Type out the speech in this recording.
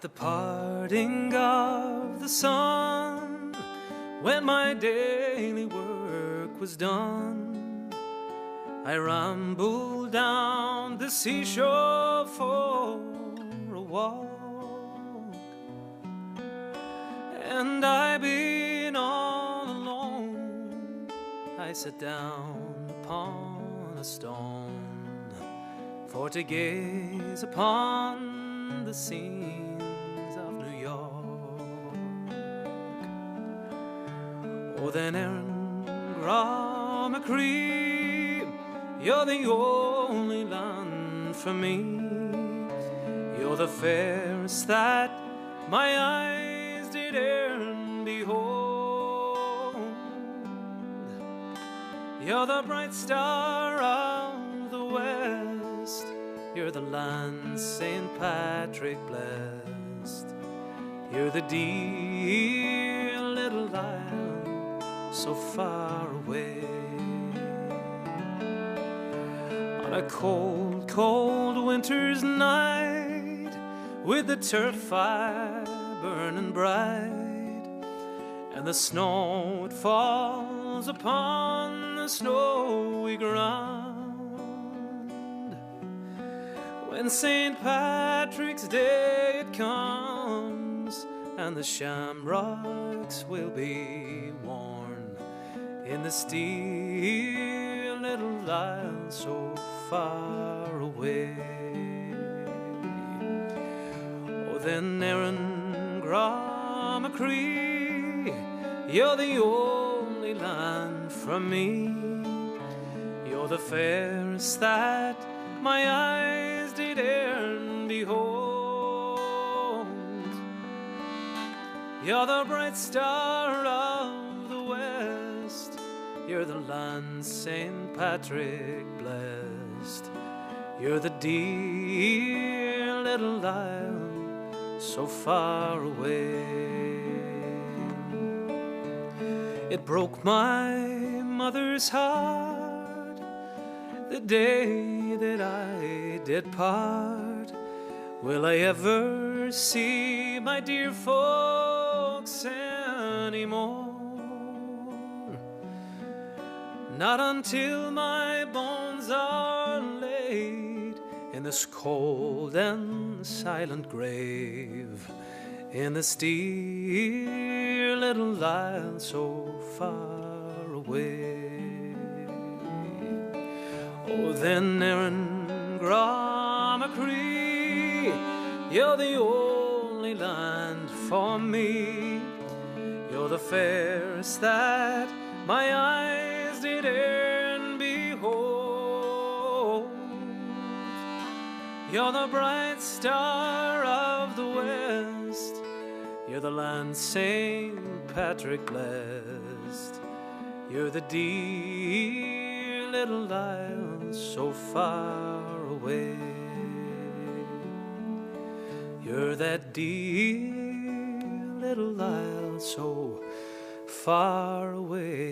the parting of the sun, when my daily work was done, I rambled down the seashore for a walk, and I being all alone, I sat down upon a stone for to gaze upon the scenes of New York. Oh, then Erin Grá Mo Chroí, you're the only land for me. You're the fairest that my eyes did e'er behold. You're the bright star of the west, you're the land St. Patrick blessed. You're the dear little isle so far away. On a cold, cold winter's night, with the turf fire burning bright, and the snow it falls upon the snowy ground, when St. Patrick's Day it comes, and the shamrocks will be worn in the still little isle so far away. Oh, then Erin Grá Mo Chroí, you're the only land from me. You're the fairest that my eyes did e'er behold. You're the bright star of the west, you're the land St. Patrick blessed. You're the dear little isle so far away. It broke my mother's heart the day that I did part. Will I ever see my dear folks anymore? Not until my bones are laid in this cold and silent grave, in this dear little isle so far away. Oh, then Erin Grá Mo Chroí, you're the only land for me. You're the fairest that my eyes did e'er behold. You're the bright star of the west, you're the land St. Patrick blessed. You're the dear little isle so far away. You're that dear little isle so far away.